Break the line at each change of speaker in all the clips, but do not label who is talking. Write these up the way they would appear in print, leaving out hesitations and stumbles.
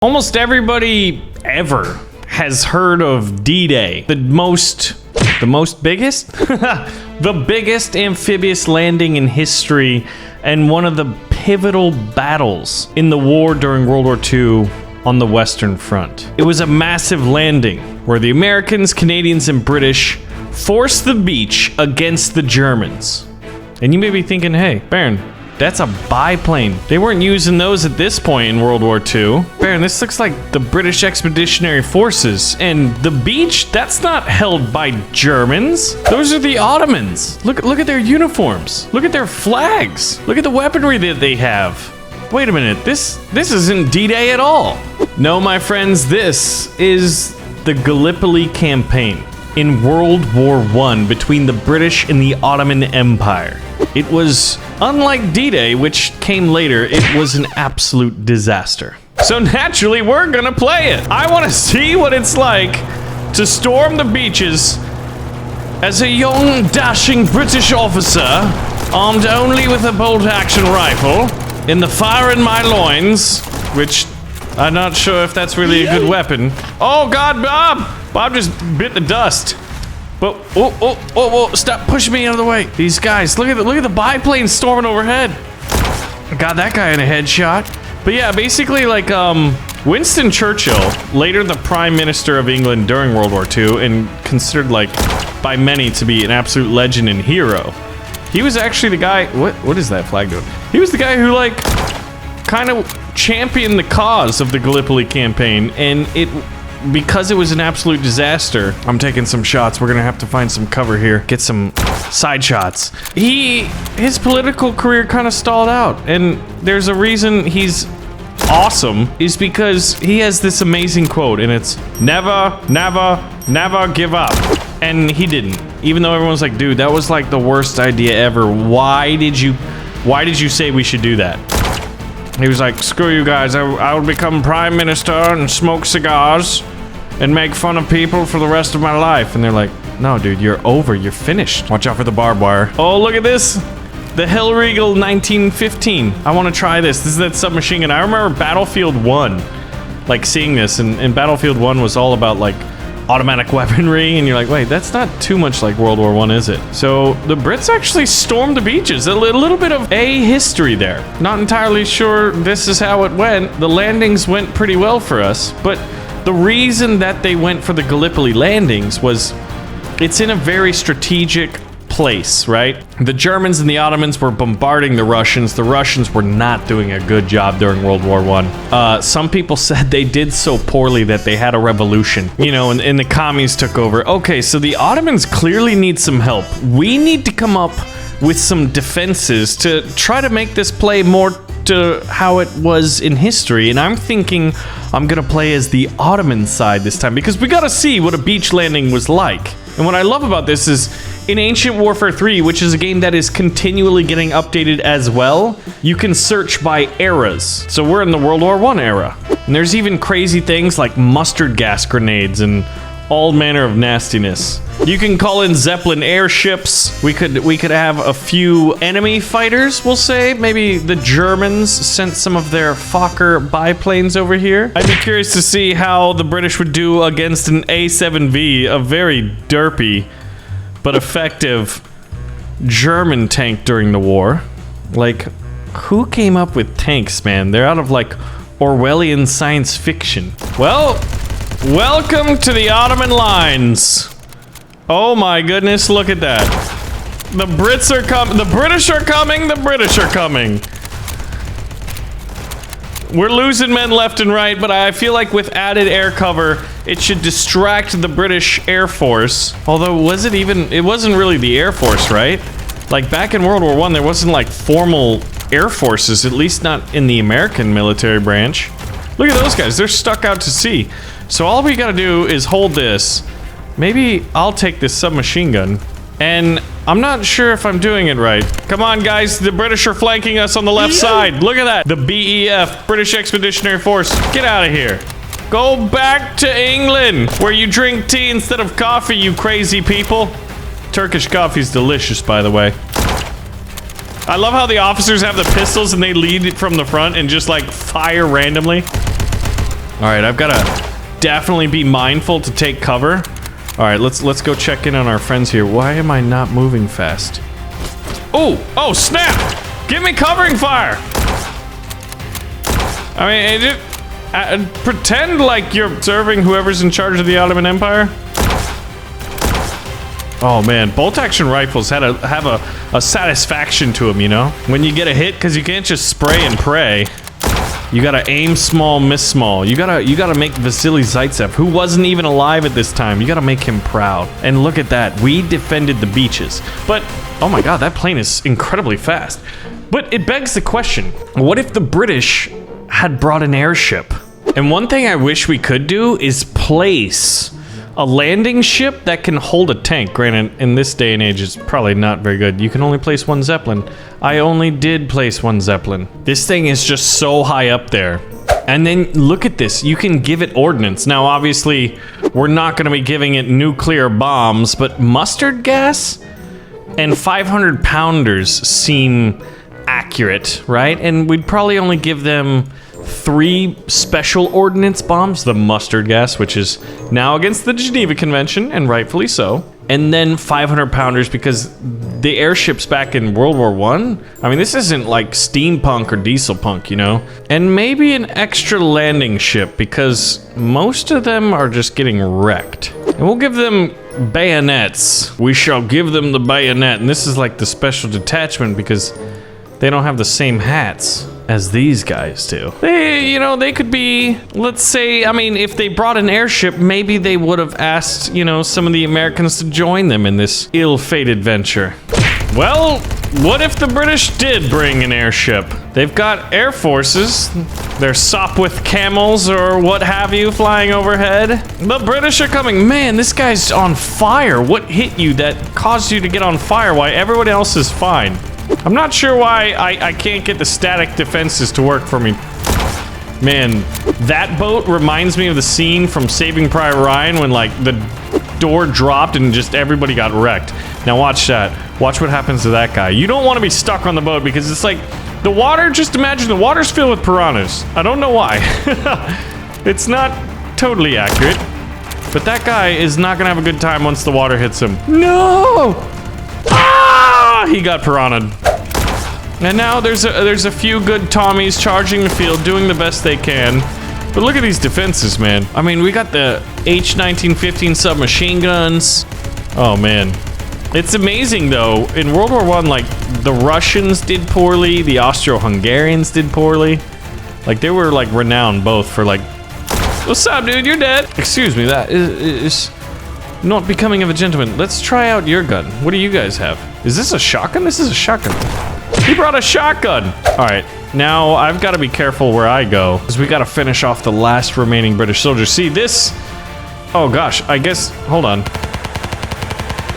Almost everybody ever has heard of D-Day, the most biggest? The biggest amphibious landing in history and one of the pivotal battles in the war during World War II on the Western Front. It was a massive landing where the Americans, Canadians, and British forced the beach against the Germans. And you may be thinking, hey, Baron, that's a biplane. They weren't using those at this point in World War II. Baron, this looks like the British Expeditionary Forces. And the beach, that's not held by Germans. Those are the Ottomans. Look at their uniforms. Look at their flags. Look at the weaponry that they have. Wait a minute, this isn't D-Day at all. No, my friends, this is the Gallipoli campaign in World War I between the British and the Ottoman Empire. It was, unlike D-Day, which came later, it was an absolute disaster. So naturally, we're gonna play it. I wanna see what it's like to storm the beaches as a young, dashing British officer, armed only with a bolt-action rifle, in the fire in my loins, which I'm not sure if that's really a good weapon. Oh God, Bob! Bob just bit the dust. But whoa, stop pushing me out of the way. These guys, look at the biplane storming overhead. Got that guy in a headshot. But yeah, basically like Winston Churchill, later the Prime Minister of England during World War II and considered like by many to be an absolute legend and hero. He was actually the guy, what is that flag doing? He was the guy who like kind of championed the cause of the Gallipoli campaign, and because it was an absolute disaster. I'm taking some shots. We're gonna have to find some cover here. Get some side shots. His political career kind of stalled out, and there's a reason he's awesome, is because he has this amazing quote, and it's never, never, never give up. And he didn't. Even though everyone's like, dude, that was like the worst idea ever. Why did you say we should do that? He was like, screw you guys, I would become prime minister and smoke cigars and make fun of people for the rest of my life. And they're like, no, dude, you're over, you're finished. Watch out for the barbed wire. Oh, look at this. The Hellriegel 1915. I want to try this. This is that submachine gun. I remember Battlefield 1, like seeing this, and Battlefield 1 was all about like automatic weaponry, and you're like, wait, that's not too much like World War I, is it? So the Brits actually stormed the beaches. A little bit of a history there. Not entirely sure this is how it went. The landings went pretty well for us, but the reason that they went for the Gallipoli landings was it's in a very strategic place, right? The Germans and the Ottomans were bombarding the Russians. The Russians were not doing a good job during World War I. Some people said they did so poorly that they had a revolution, you know, and the commies took over. Okay, so the Ottomans clearly need some help. We need to come up with some defenses to try to make this play more to how it was in history, and I'm thinking I'm gonna play as the Ottoman side this time because we gotta see what a beach landing was like. And what I love about this is in Ancient Warfare 3, which is a game that is continually getting updated as well, you can search by eras. So we're in the World War I era. And there's even crazy things like mustard gas grenades and all manner of nastiness. You can call in Zeppelin airships. We could have a few enemy fighters, we'll say. Maybe the Germans sent some of their Fokker biplanes over here. I'd be curious to see how the British would do against an A7V, a very derpy but effective German tank during the war. Like, who came up with tanks, man? They're out of like Orwellian science fiction. Well, welcome to the Ottoman lines. Oh my goodness, look at that. The Brits are coming, the British are coming, the British are coming. We're losing men left and right, but I feel like with added air cover, it should distract the British Air Force. Although, it wasn't really the Air Force, right? Like back in World War I, there wasn't like formal air forces, at least not in the American military branch. Look at those guys, they're stuck out to sea. So all we gotta do is hold this. Maybe I'll take this submachine gun. And I'm not sure if I'm doing it right. Come on, guys. The British are flanking us on the left side. Look at that. The BEF, British Expeditionary Force. Get out of here. Go back to England, where you drink tea instead of coffee, you crazy people. Turkish coffee's delicious, by the way. I love how the officers have the pistols and they lead from the front and just, like, fire randomly. All right, I've got to definitely be mindful to take cover. All right, let's go check in on our friends here. Why am I not moving fast? Oh, snap! Give me covering fire! I mean, pretend like you're serving whoever's in charge of the Ottoman Empire. Oh man, bolt-action rifles have a satisfaction to them, you know? When you get a hit, because you can't just spray and pray. You gotta aim small, miss small. You gotta make Vasily Zaitsev, who wasn't even alive at this time, you gotta make him proud. And look at that, we defended the beaches. But, oh my god, that plane is incredibly fast. But it begs the question, what if the British had brought an airship? And one thing I wish we could do is place a landing ship that can hold a tank. Granted, in this day and age, it's probably not very good. You can only place one Zeppelin. I only did place one Zeppelin. This thing is just so high up there. And then look at this. You can give it ordnance. Now, obviously, we're not going to be giving it nuclear bombs, but mustard gas and 500 pounders seem accurate, right? And we'd probably only give them 3 special ordnance bombs, the mustard gas, which is now against the Geneva Convention, and rightfully so. And then 500 pounders because the airships back in World War I mean, this isn't like steampunk or diesel punk, you know? And maybe an extra landing ship because most of them are just getting wrecked. And we'll give them bayonets. We shall give them the bayonet. And this is like the special detachment because they don't have the same hats as these guys do. They could be, let's say, I mean, if they brought an airship, maybe they would have asked, some of the Americans to join them in this ill-fated venture. Well, what if the British did bring an airship? They've got air forces. They're Sopwith camels or what have you flying overhead. The British are coming. Man, this guy's on fire. What hit you that caused you to get on fire? Why everyone else is fine? I'm not sure why I can't get the static defenses to work for me. Man, that boat reminds me of the scene from Saving Private Ryan when, like, the door dropped and just everybody got wrecked. Now watch that. Watch what happens to that guy. You don't want to be stuck on the boat because it's like the water, just imagine the water's filled with piranhas. I don't know why. It's not totally accurate. But that guy is not going to have a good time once the water hits him. No! He got piranha'd. And now there's a few good Tommies charging the field, doing the best they can. But look at these defenses, man. I mean, we got the H-1915 submachine guns. Oh, man. It's amazing, though. In World War I, like, the Russians did poorly, the Austro-Hungarians did poorly. Like, they were, like, renowned both for, like, what's up, dude? You're dead. Excuse me, that is not becoming of a gentleman. Let's try out your gun. What do you guys have? Is this a shotgun? This is a shotgun. He brought a shotgun. All right, now I've got to be careful where I go because we got to finish off the last remaining British soldiers. See this? Oh gosh, I guess. Hold on.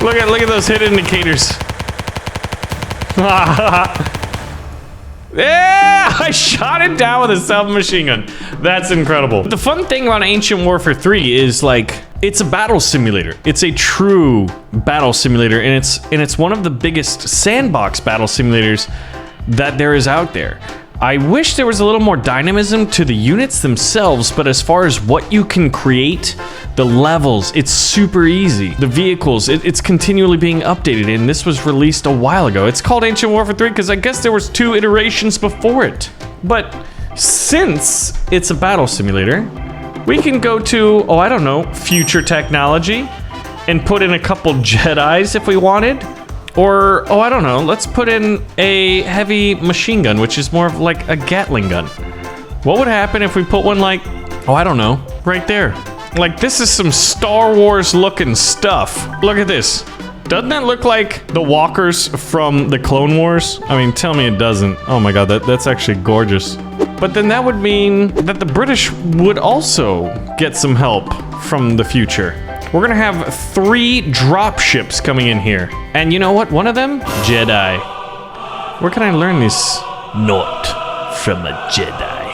Look at those hit indicators. Yeah, I shot it down with a submachine gun. That's incredible. The fun thing about Ancient Warfare 3 is like it's a battle simulator. It's a true battle simulator, and it's one of the biggest sandbox battle simulators that there is out there. I wish there was a little more dynamism to the units themselves, but as far as what you can create, the levels, it's super easy. The vehicles, it's continually being updated, and this was released a while ago. It's called Ancient Warfare 3 because I guess there was 2 iterations before it. But since it's a battle simulator, we can go to, oh, I don't know, future technology and put in a couple Jedis if we wanted. Or, oh, I don't know, let's put in a heavy machine gun, which is more of like a Gatling gun. What would happen if we put one like, oh, I don't know, right there? Like, this is some Star Wars looking stuff. Look at this. Doesn't that look like the walkers from the Clone Wars? I mean, tell me it doesn't. Oh my god, that's actually gorgeous. But then that would mean that the British would also get some help from the future. We're gonna have 3 drop ships coming in here. And you know what? One of them? Jedi. Where can I learn this? Not from a Jedi.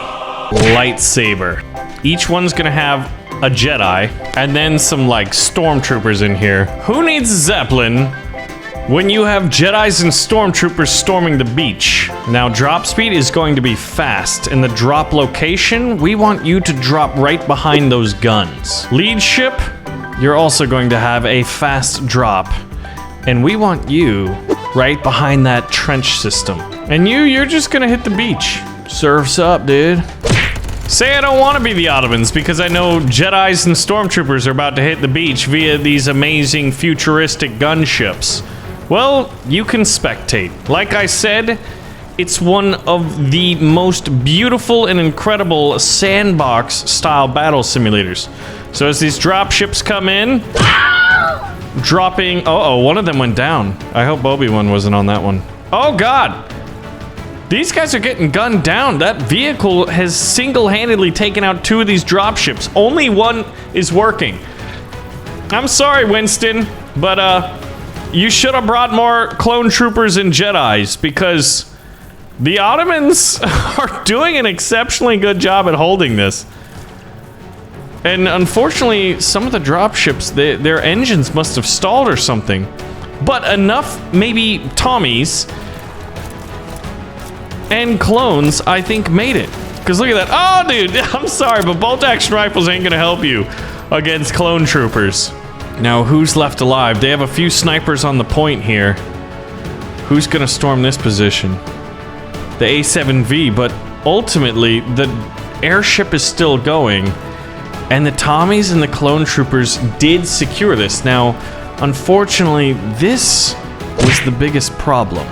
Lightsaber. Each one's gonna have a Jedi, and then some like stormtroopers in here. Who needs a Zeppelin when you have Jedis and Stormtroopers storming the beach. Now, drop speed is going to be fast, and the drop location, we want you to drop right behind those guns. Lead ship, you're also going to have a fast drop, and we want you right behind that trench system. And you're just gonna hit the beach. Surf's up, dude. Say I don't want to be the Ottomans because I know Jedis and Stormtroopers are about to hit the beach via these amazing futuristic gunships. Well, you can spectate. Like I said, it's one of the most beautiful and incredible sandbox-style battle simulators. So as these drop ships come in, dropping... Uh-oh, one of them went down. I hope Obi-Wan wasn't on that one. Oh, God! These guys are getting gunned down. That vehicle has single-handedly taken out 2 of these drop ships. Only one is working. I'm sorry, Winston, but, you should have brought more clone troopers and Jedis, because the Ottomans are doing an exceptionally good job at holding this. And unfortunately, some of the dropships, their engines must have stalled or something. But enough, maybe Tommies and clones, I think, made it. Because look at that. Oh, dude, I'm sorry, but bolt-action rifles ain't gonna help you against clone troopers. Now, who's left alive? They have a few snipers on the point here. Who's gonna storm this position? The A7V, but ultimately, the airship is still going, and the Tommies and the clone troopers did secure this. Now, unfortunately, this was the biggest problem.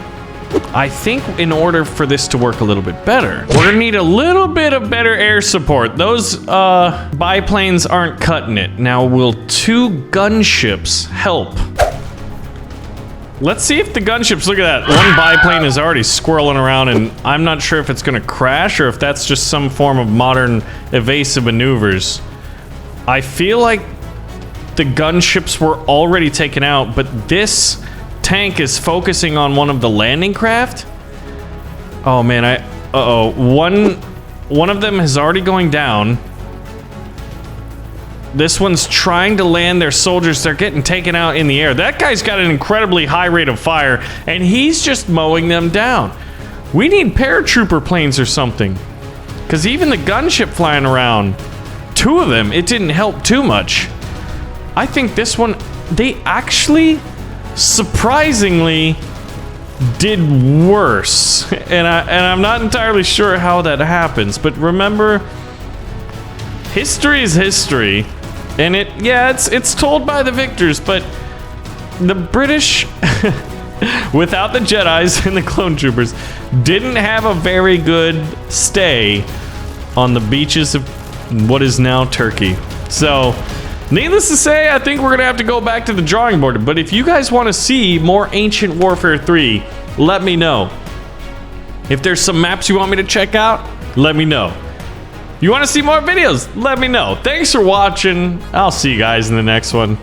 I think in order for this to work a little bit better, we're gonna need a little bit of better air support. Those biplanes aren't cutting it. Now, will 2 gunships help? Let's see if the gunships, look at that. One biplane is already squirreling around, and I'm not sure if it's gonna crash or if that's just some form of modern evasive maneuvers. I feel like the gunships were already taken out, but this tank is focusing on one of the landing craft. Oh man, uh-oh. One of them is already going down. This one's trying to land their soldiers. They're getting taken out in the air. That guy's got an incredibly high rate of fire, and he's just mowing them down. We need paratrooper planes or something, because even the gunship flying around, 2 of them, it didn't help too much. I think this one, they actually surprisingly did worse, and I'm not entirely sure how that happens, but remember, history is history, and it's told by the victors, but the British without the Jedis and the clone troopers didn't have a very good stay on the beaches of what is now Turkey. So needless to say, I think we're gonna have to go back to the drawing board, but if you guys want to see more Ancient Warfare 3, let me know. If there's some maps you want me to check out, let me know. You want to see more videos? Let me know. Thanks for watching. I'll see you guys in the next one.